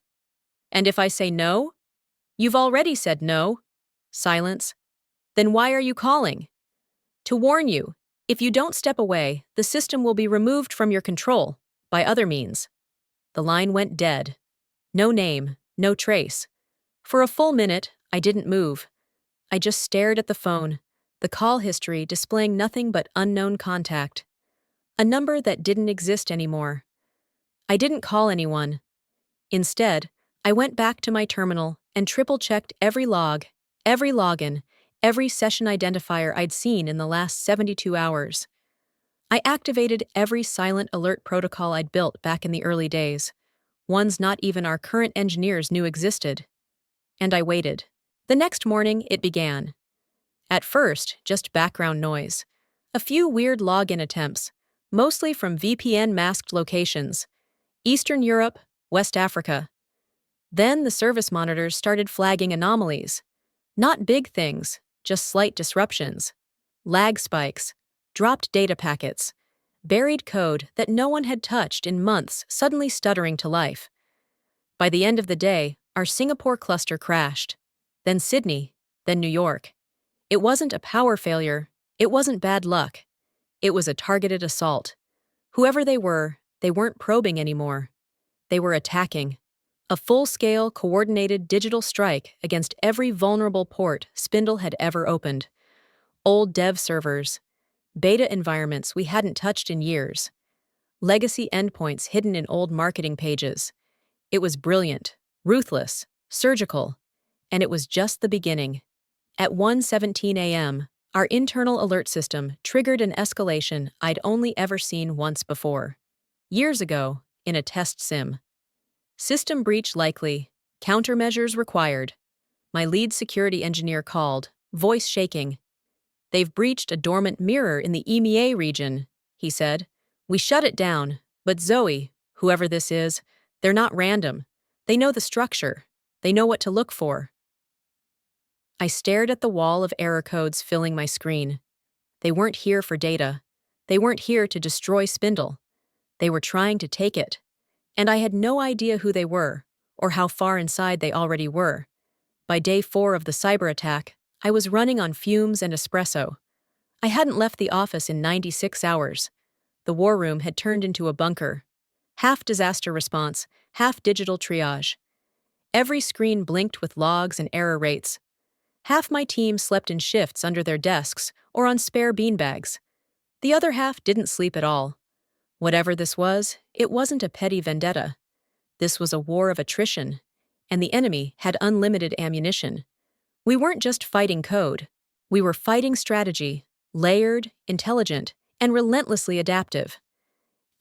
And if I say no? You've already said no. Silence. Then why are you calling? To warn you, if you don't step away, the system will be removed from your control, by other means. The line went dead. No name, no trace. For a full minute, I didn't move. I just stared at the phone, the call history displaying nothing but unknown contact. A number that didn't exist anymore. I didn't call anyone. Instead, I went back to my terminal and triple-checked every log, every login, every session identifier I'd seen in the last 72 hours. I activated every silent alert protocol I'd built back in the early days, ones not even our current engineers knew existed. And I waited. The next morning, it began. At first, just background noise. A few weird login attempts, mostly from VPN-masked locations. Eastern Europe, West Africa. Then the service monitors started flagging anomalies. Not big things, just slight disruptions. Lag spikes, dropped data packets, buried code that no one had touched in months suddenly stuttering to life. By the end of the day, our Singapore cluster crashed. Then Sydney, then New York. It wasn't a power failure, it wasn't bad luck. It was a targeted assault. Whoever they weren't probing anymore. They were attacking. A full-scale, coordinated digital strike against every vulnerable port Spindle had ever opened. Old dev servers, beta environments we hadn't touched in years, legacy endpoints hidden in old marketing pages. It was brilliant, ruthless, surgical, and it was just the beginning. At 1:17 a.m., our internal alert system triggered an escalation I'd only ever seen once before. Years ago, in a test sim. System breach likely, countermeasures required. My lead security engineer called, voice shaking. They've breached a dormant mirror in the EMEA region, he said. We shut it down, but Zoe, whoever this is, they're not random. They know the structure. They know what to look for. I stared at the wall of error codes filling my screen. They weren't here for data. They weren't here to destroy Spindle. They were trying to take it. And I had no idea who they were, or how far inside they already were. By day 4 of the cyber attack, I was running on fumes and espresso. I hadn't left the office in 96 hours. The war room had turned into a bunker. Half disaster response, half digital triage. Every screen blinked with logs and error rates. Half my team slept in shifts under their desks or on spare beanbags. The other half didn't sleep at all. Whatever this was, it wasn't a petty vendetta. This was a war of attrition, and the enemy had unlimited ammunition. We weren't just fighting code. We were fighting strategy, layered, intelligent, and relentlessly adaptive.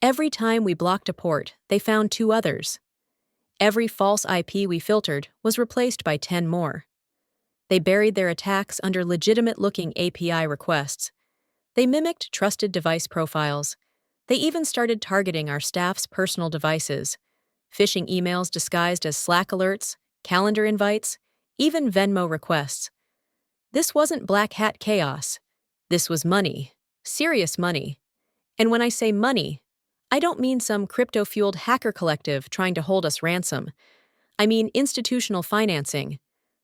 Every time we blocked a port, they found 2 others. Every false IP we filtered was replaced by 10 more. They buried their attacks under legitimate-looking API requests. They mimicked trusted device profiles. They even started targeting our staff's personal devices, phishing emails disguised as Slack alerts, calendar invites, even Venmo requests. This wasn't black hat chaos. This was money, serious money. And when I say money, I don't mean some crypto-fueled hacker collective trying to hold us ransom. I mean institutional financing.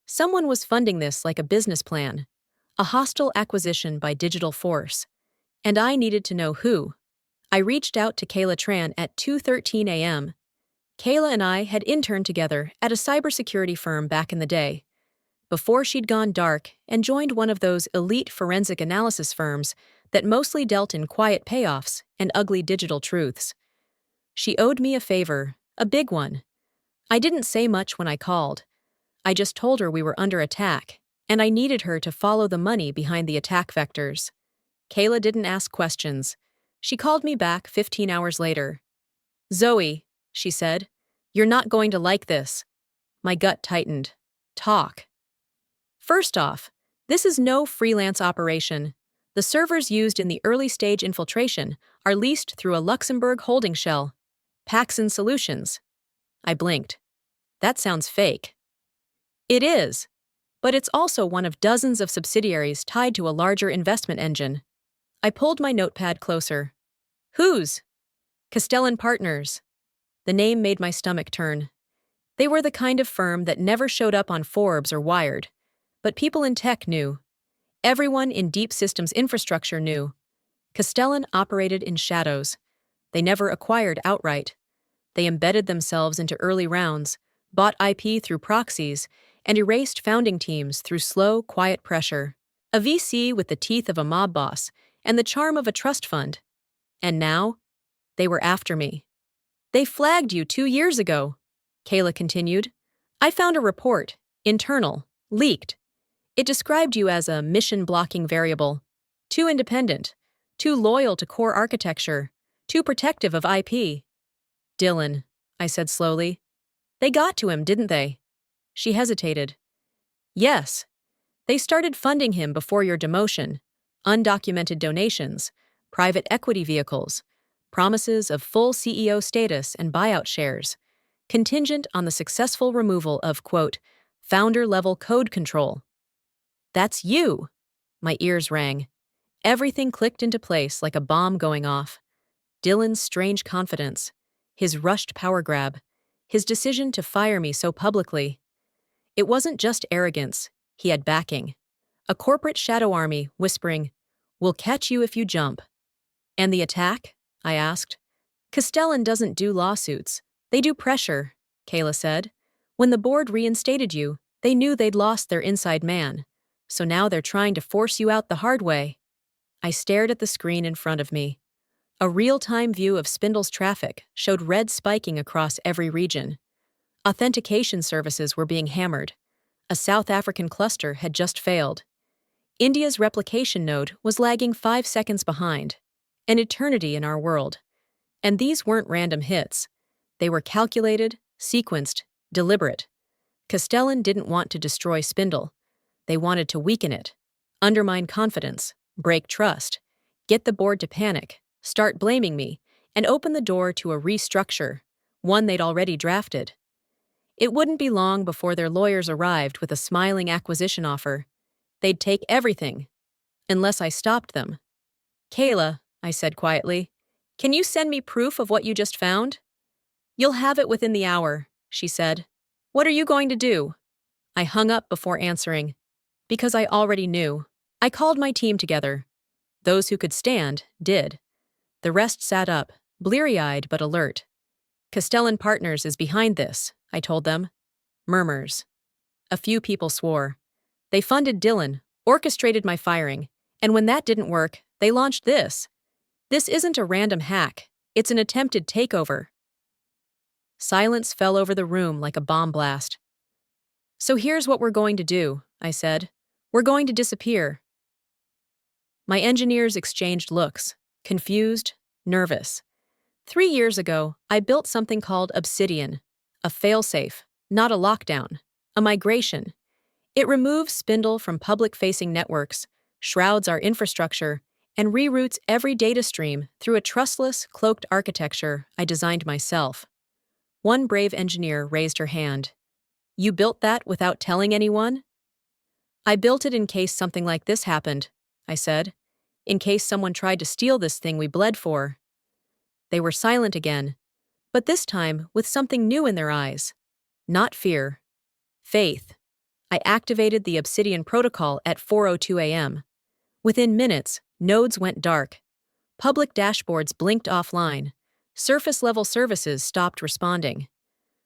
Someone was funding this like a business plan, a hostile acquisition by digital force. And I needed to know who. I reached out to Kayla Tran at 2:13 a.m. Kayla and I had interned together at a cybersecurity firm back in the day, before she'd gone dark and joined one of those elite forensic analysis firms that mostly dealt in quiet payoffs and ugly digital truths. She owed me a favor, a big one. I didn't say much when I called. I just told her we were under attack, and I needed her to follow the money behind the attack vectors. Kayla didn't ask questions. She called me back 15 hours later. "Zoe," she said, "you're not going to like this." My gut tightened. Talk. First off, this is no freelance operation. The servers used in the early stage infiltration are leased through a Luxembourg holding shell. Paxson Solutions. I blinked. That sounds fake. It is, but it's also one of dozens of subsidiaries tied to a larger investment engine. I pulled my notepad closer. Whose? Castellan Partners. The name made my stomach turn. They were the kind of firm that never showed up on Forbes or Wired. But people in tech knew. Everyone in deep systems infrastructure knew. Castellan operated in shadows. They never acquired outright. They embedded themselves into early rounds, bought IP through proxies, and erased founding teams through slow, quiet pressure. A VC with the teeth of a mob boss and the charm of a trust fund. And now, they were after me. They flagged you 2 years ago, Kayla continued. I found a report, internal, leaked. It described you as a mission-blocking variable. Too independent, too loyal to core architecture, too protective of IP. Dylan, I said slowly. They got to him, didn't they? She hesitated. Yes. They started funding him before your demotion. Undocumented donations, private equity vehicles, promises of full CEO status and buyout shares, contingent on the successful removal of, quote, founder-level code control. That's you! My ears rang. Everything clicked into place like a bomb going off. Dylan's strange confidence, his rushed power grab, his decision to fire me so publicly. It wasn't just arrogance, he had backing. A corporate shadow army whispering, "We'll catch you if you jump." And the attack? I asked. Castellan doesn't do lawsuits. They do pressure, Kayla said. When the board reinstated you, they knew they'd lost their inside man. So now they're trying to force you out the hard way. I stared at the screen in front of me. A real-time view of Spindle's traffic showed red spiking across every region. Authentication services were being hammered. A South African cluster had just failed. India's replication node was lagging 5 seconds behind. An eternity in our world. And these weren't random hits. They were calculated, sequenced, deliberate. Castellan didn't want to destroy Spindle. They wanted to weaken it, undermine confidence, break trust, get the board to panic, start blaming me, and open the door to a restructure, one they'd already drafted. It wouldn't be long before their lawyers arrived with a smiling acquisition offer. They'd take everything, unless I stopped them. Kayla, I said quietly, can you send me proof of what you just found? You'll have it within the hour, she said. What are you going to do? I hung up before answering. Because I already knew. I called my team together. Those who could stand did. The rest sat up, bleary-eyed but alert. Castellan Partners is behind this, I told them. Murmurs. A few people swore. They funded Dylan, orchestrated my firing, and when that didn't work, they launched this. This isn't a random hack. It's an attempted takeover. Silence fell over the room like a bomb blast. So here's what we're going to do, I said. We're going to disappear. My engineers exchanged looks, confused, nervous. 3 years ago, I built something called Obsidian, a failsafe, not a lockdown, a migration. It removes Spindle from public-facing networks, shrouds our infrastructure, and reroutes every data stream through a trustless, cloaked architecture I designed myself. One brave engineer raised her hand. You built that without telling anyone? I built it in case something like this happened, I said. In case someone tried to steal this thing we bled for. They were silent again, but this time with something new in their eyes. Not fear. Faith. I activated the Obsidian protocol at 4:02 a.m. Within minutes, nodes went dark. Public dashboards blinked offline. Surface-level services stopped responding.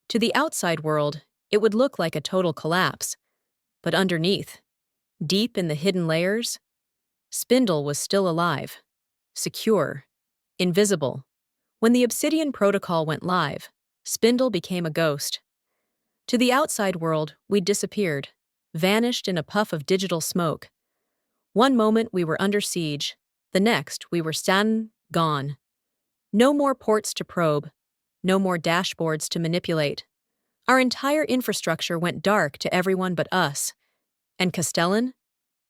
To the outside world, it would look like a total collapse. But underneath, deep in the hidden layers, Spindle was still alive, secure, invisible. When the Obsidian protocol went live, Spindle became a ghost. To the outside world, we'd disappeared, vanished in a puff of digital smoke. One moment we were under siege, The next, we were gone. No more ports to probe. No more dashboards to manipulate. Our entire infrastructure went dark to everyone but us. And Castellan?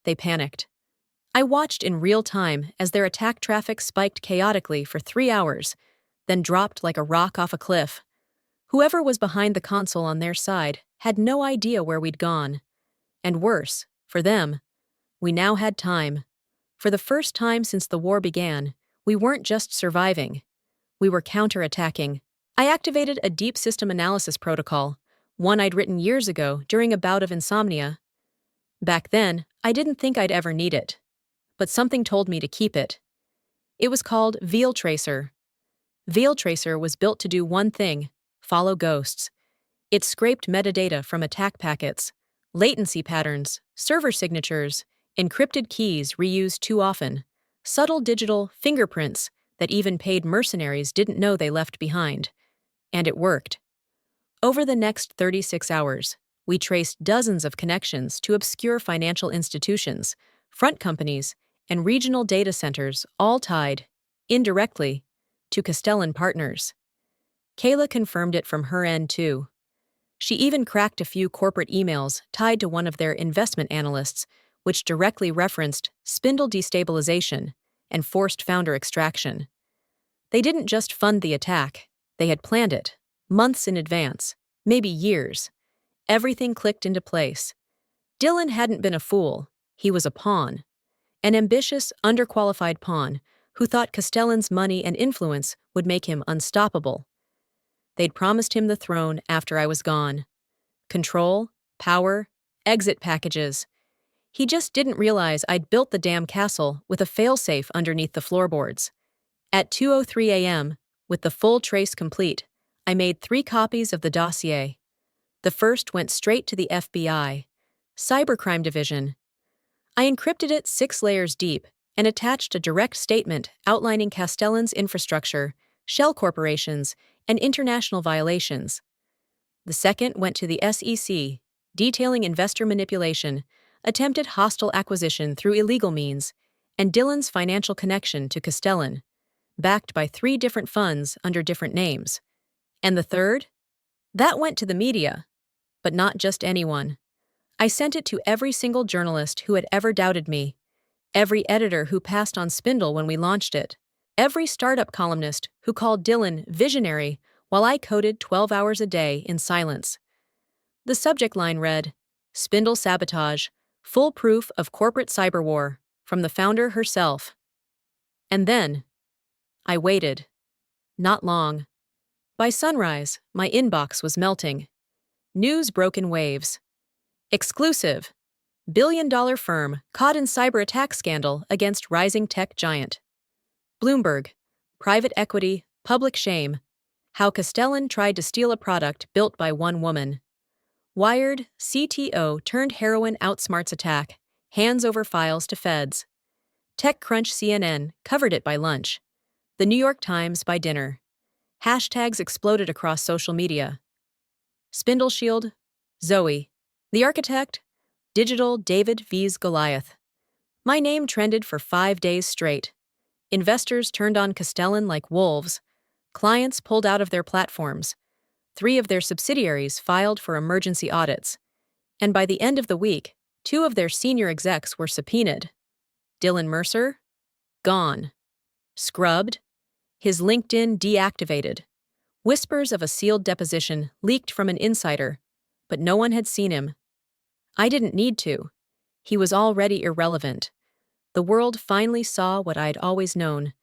They panicked. I watched in real time as their attack traffic spiked chaotically for 3 hours, then dropped like a rock off a cliff. Whoever was behind the console on their side had no idea where we'd gone. And worse, for them, we now had time. For the first time since the war began, we weren't just surviving. We were counterattacking. I activated a deep system analysis protocol, one I'd written years ago during a bout of insomnia. Back then, I didn't think I'd ever need it. But something told me to keep it. It was called Veil Tracer. Veil Tracer was built to do one thing: follow ghosts. It scraped metadata from attack packets, latency patterns, server signatures, encrypted keys reused too often, subtle digital fingerprints that even paid mercenaries didn't know they left behind. And it worked. Over the next 36 hours, we traced dozens of connections to obscure financial institutions, front companies, and regional data centers, all tied, indirectly, to Castellan partners. Kayla confirmed it from her end, too. She even cracked a few corporate emails tied to one of their investment analysts, which directly referenced spindle destabilization and forced founder extraction. They didn't just fund the attack, they had planned it, months in advance, maybe years. Everything clicked into place. Dylan hadn't been a fool, he was a pawn. An ambitious, underqualified pawn who thought Castellan's money and influence would make him unstoppable. They'd promised him the throne after I was gone. Control, power, exit packages. He just didn't realize I'd built the damn castle with a failsafe underneath the floorboards. At 2:03 a.m., with the full trace complete, I made 3 copies of the dossier. The first went straight to the FBI, Cybercrime Division. I encrypted it 6 layers deep and attached a direct statement outlining Castellan's infrastructure, shell corporations, and international violations. The second went to the SEC, detailing investor manipulation, attempted hostile acquisition through illegal means, and Dylan's financial connection to Castellan, backed by 3 different funds under different names. And the third? That went to the media, but not just anyone. I sent it to every single journalist who had ever doubted me, every editor who passed on Spindle when we launched it, every startup columnist who called Dylan visionary while I coded 12 hours a day in silence. The subject line read, "Spindle sabotage, full proof of corporate cyber war, from the founder herself." And then, I waited. Not long. By sunrise, my inbox was melting. News broke in waves. Exclusive. Billion-dollar firm caught in cyber attack scandal against rising tech giant. Bloomberg. Private equity, public shame. How Castellan tried to steal a product built by one woman. Wired. CTO turned heroin outsmarts attack. Hands over files to feds. TechCrunch. CNN covered it by lunch. The New York Times by dinner. Hashtags exploded across social media. Spindle Shield. Zoe. The architect. Digital David vs. Goliath. My name trended for 5 days straight. Investors turned on Castellan like wolves. Clients pulled out of their platforms. 3 of their subsidiaries filed for emergency audits. And by the end of the week, 2 of their senior execs were subpoenaed. Dylan Mercer? Gone. Scrubbed. His LinkedIn deactivated. Whispers of a sealed deposition leaked from an insider, but no one had seen him. I didn't need to. He was already irrelevant. The world finally saw what I'd always known.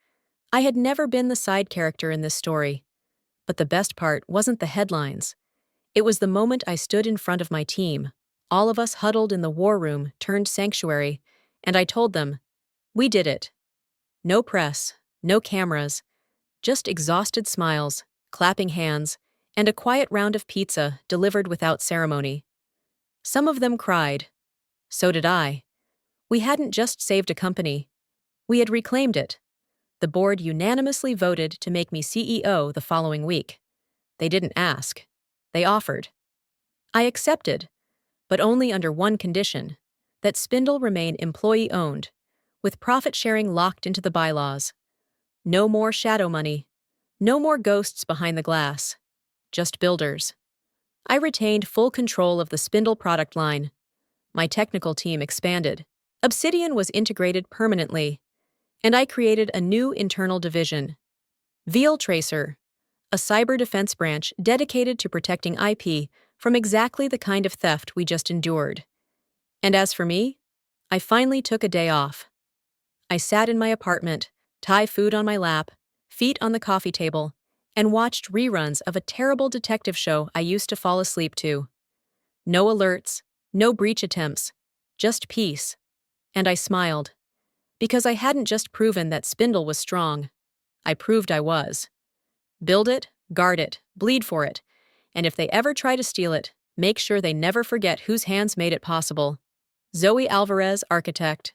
I had never been the side character in this story. But the best part wasn't the headlines. It was the moment I stood in front of my team, all of us huddled in the war room turned sanctuary, and I told them, we did it. No press, no cameras, just exhausted smiles, clapping hands, and a quiet round of pizza delivered without ceremony. Some of them cried. So did I. We hadn't just saved a company. We had reclaimed it. The board unanimously voted to make me CEO the following week. They didn't ask. They offered. I accepted, but only under one condition, that Spindle remain employee-owned, with profit sharing locked into the bylaws. No more shadow money. No more ghosts behind the glass. Just builders. I retained full control of the spindle product line. My technical team expanded. Obsidian was integrated permanently, and I created a new internal division, Veal Tracer, a cyber defense branch dedicated to protecting IP from exactly the kind of theft we just endured. And as for me, I finally took a day off. I sat in my apartment, Thai food on my lap, feet on the coffee table, and watched reruns of a terrible detective show I used to fall asleep to. No alerts, no breach attempts, just peace. And I smiled. Because I hadn't just proven that Spindle was strong. I proved I was. Build it, guard it, bleed for it. And if they ever try to steal it, make sure they never forget whose hands made it possible. Zoe Alvarez, Architect.